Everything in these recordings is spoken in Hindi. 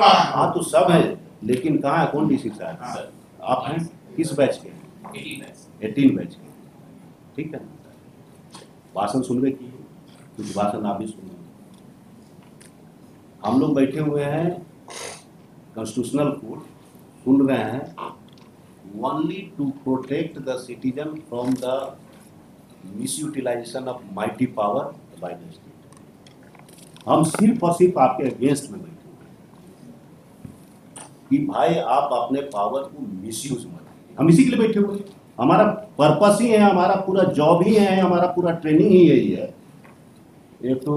हाँ तो सब है, लेकिन कहाँ है, कौन डीसी साहब? आप हैं किस बैच के? 18 बैच के, ठीक है। भाषण सुनवे की, कुछ भाषण आप भी सुनिए। हम लोग बैठे हुए हैं कॉन्स्टिट्यूशनल कोर्ट, सुन रहे हैं only to protect the citizen from the misutilization of mighty power by the state. हम सिर्फ और सिर्फ आपके अगेंस्ट में बैठे हुए हैं कि भाई आप अपने पावर को मिसयूज मत करिए। हम इसी के लिए बैठे हुए हैं, हमारा पर्पस ही है, हमारा पूरा जॉब ही है, हमारा पूरा ट्रेनिंग ही यही है। एक तो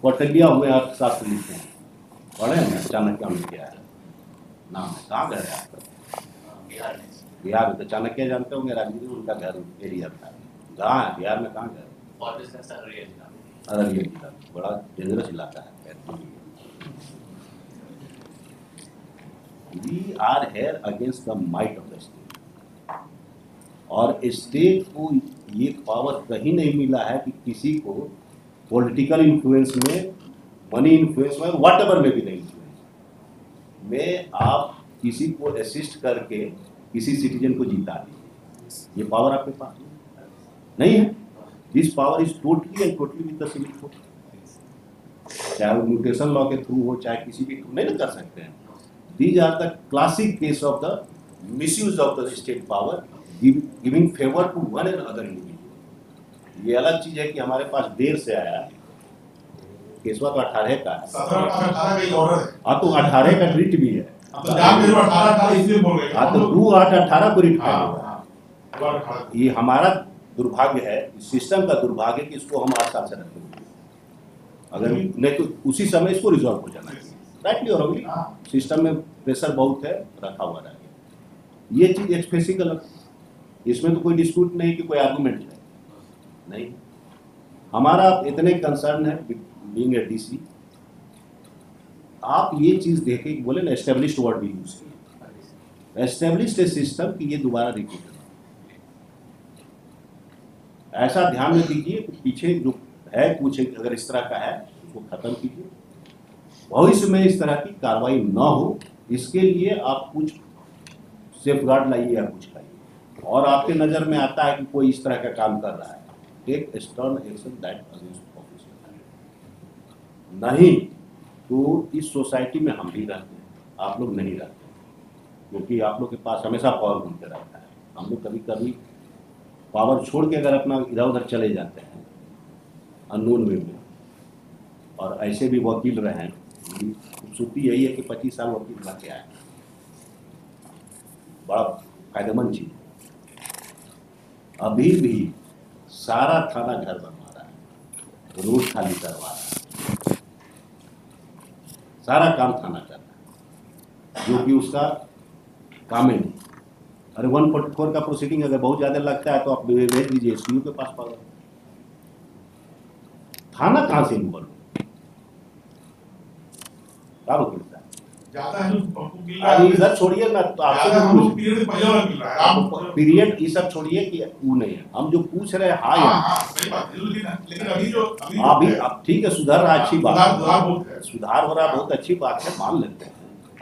कौटिल्य हुए अर्थशास्त्र लिखते हैं, पढ़े हैं चाणक्य में क्या है नाम है, कहाँ घर है आपका? बिहार में। तो चाणक्य जानते होंगे, राजनीति उनका घर एरिया था, कहाँ है बिहार में? कहाँ घर? अररिया जिला, बड़ा डेंजरस इलाका है। We are here against the might of the state, और स्टेट को ये पावर कहीं नहीं मिला है कि किसी को पॉलिटिकल इन्फ्लुएंस में, मनी इन्फ्लुएंस में, व्हाट एवर में भी नहीं इन्फ्लुएंस में आप किसी को असिस्ट करके किसी सिटीजन को जिता दीजिए, ये पावर आपके पास नहीं है। This power is totally and totally with the civil code, चाहे वो म्यूटेशन लॉ के थ्रू हो, चाहे किसी भी थ्रू नहीं कर सकते हैं। These are the classic case of the misuse of the state power, giving favour to one and other individual. ये अलग चीज है कि हमारे पास देर से आया, केसवा तो 18 का है, हाँ तो 18 का रिट भी है, हाँ तो 2/8/18 को रिट है। ये हमारा दुर्भाग्य है, सिस्टम का दुर्भाग्य कि इसको हम 8 साल से रखेंगे, अगर नहीं तो उसी समय इसको रिजॉल्व हो जाना चाहिए। राइटली और रॉन्गली सिस्टम में प्रेशर बहुत है, रखा हुआ है। ये चीज एक्सप्रेसिकल, इसमें तो कोई डिस्प्यूट नहीं कि कोई आर्गूमेंट है नहीं। हमारा इतने कंसर्न है बीइंग ए डीसी, आप ये चीज देखें, बोले ना एस्टेब्लिश्ड वर्ड भी यूज किया, एस्टेब्लिश्ड ए सिस्टम कि ये दोबारा रिपीट हो। ऐसा ध्यान में दीजिए कि पीछे जो है कुछ अगर इस तरह का है उसको खत्म कीजिए, भविष्य में इस तरह की कार्रवाई न हो, इसके लिए आप कुछ सेफगार्ड लाइए या कुछ लाइए। और आपके नज़र में आता है कि कोई इस तरह का काम कर रहा है, take stern action that against officer. नहीं तो इस सोसाइटी में हम भी रहते हैं, आप लोग नहीं रहते, क्योंकि आप लोग के पास हमेशा पावर घूमते रहता है। हम लोग कभी कभी पावर छोड़ के अगर अपना इधर उधर चले जाते हैं अननोन वे में, और ऐसे भी वकील रहे हैं। खूबसूरती यही है कि 25 साल वकील बन के आए, बड़ा फायदेमंद चीज। अभी भी सारा थाना घर बनवा रहा है, रोड खाली करवा रहा है, सारा काम थाना कर रहा है, जो कि उसका काम ही नहीं। अरे 144 का प्रोसीडिंग अगर बहुत ज्यादा लगता है तो आप भेज दीजिए एसपीओ के पास पावर, थाना कहां से इन्वॉल्व क्या बोलता है जाता है अरे इधर छोड़िए ना, तो आपसे पीरियड ये सब छोड़िए कि वो नहीं है, हम जो पूछ रहे हैं हाँ या लेकिन अभी जो अभी अब ठीक है, सुधर रहा, अच्छी बात है, सुधार हो रहा, बहुत अच्छी बात है, मान लेते हैं,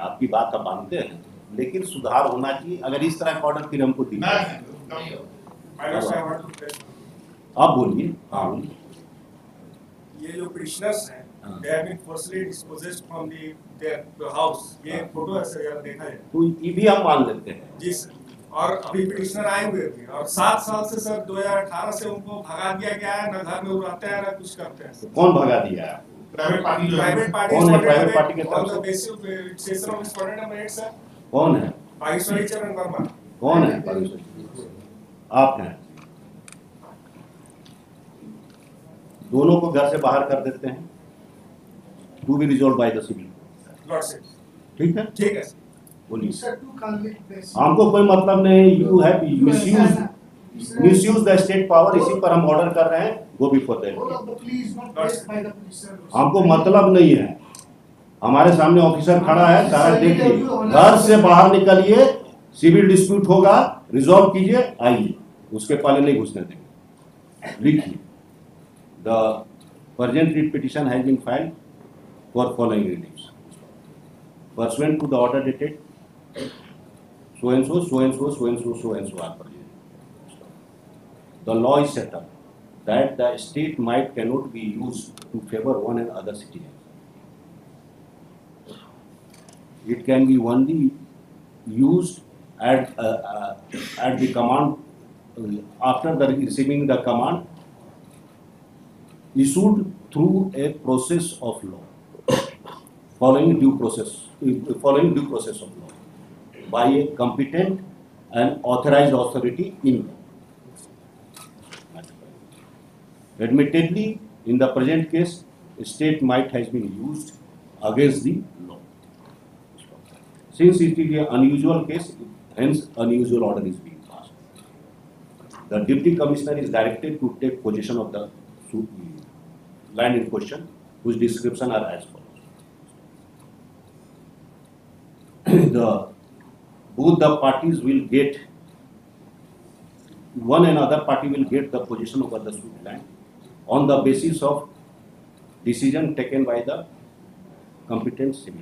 आपकी बात हम मानते हैं, लेकिन सुधार होना चाहिए। अगर इस तरह का ऑर्डर फिर हमको दिखा, आप बोलिए। हाँ बोलिए। ये जो पिटिशनर्स हैं, they have been forcibly dispossessed from their house, ये फोटो ऐसे यार देखा है, तो ये भी हम मान लेते हैं जी सर। और अभी पिटिशनर आए हुए थे, और 7 साल से सर 2018 से उनको भगा दिया गया है, ना घर में उड़ाते हैं ना कुछ करते हैं। तो कौन भगा दिया है? प्राइवेट पार्टी कौन है प्राइवेट पार्टी के तरफ से? कौन है? बागेश्वरी चरण वर्मा। कौन है बागेश्वरी? आप हैं। दोनों को घर से बाहर कर देते हैं, to be resolve by the civil. ठीक है, ठीक है। बोलिए। हमको कोई मतलब नहीं, you have misuse the state power, इसी पर हम ऑर्डर कर रहे हैं, गो बिफोर द हमको मतलब नहीं है। हमारे सामने ऑफिसर खड़ा है, सारा देखिए, घर से बाहर निकलिए, सिविल डिस्प्यूट होगा, रिजॉल्व कीजिए, आइए, उसके पहले नहीं घुसने देंगे। लिखिए, the urgent writ petition has been filed for following reasons. pursuant to the order dated so and so, so and so, so and so, so and so are present. The law is set up that the state might cannot be used to favor one and other citizen. It can be only used at the command after the receiving the command issued through a process of law, following due process of law by a competent and authorized authority in law. Admittedly, in the present case, state might has been used against the law. Since it is an unusual case, hence unusual order is being passed. The Deputy Commissioner is directed to take possession of the land in question, whose description are as follows. Both the parties will get, one and other party will get the possession over the suit land on the basis of decision taken by the competent civil.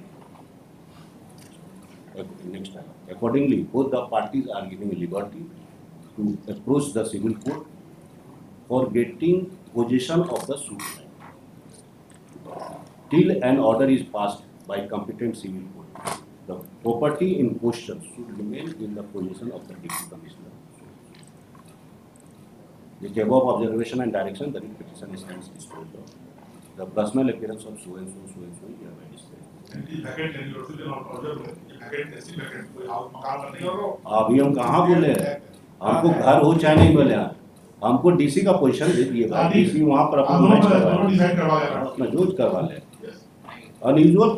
Next time. Accordingly, both the parties are given liberty to approach the civil court for getting possession of the suit land till an order is passed by competent civil court. The property in question should remain in the possession of the Deputy Commissioner. With above observation and direction, the petition stands disposed of. The personal appearance of so and so hereby displayed. And the vacant land, you also cannot order it. Vacant, still vacant. कोई house मकान बन नहीं है। अभी हम कहाँ बोले हैं? हमको घर हो चाहे नहीं बोले हैं। हमको डीसी का पोजीशन दे दिएगा। डीसी वहाँ पर अपना मैच करवा ले। अपना यूज करवा ले। Unusual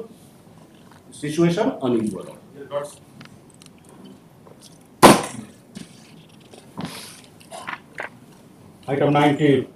situation, unusual. Item 19.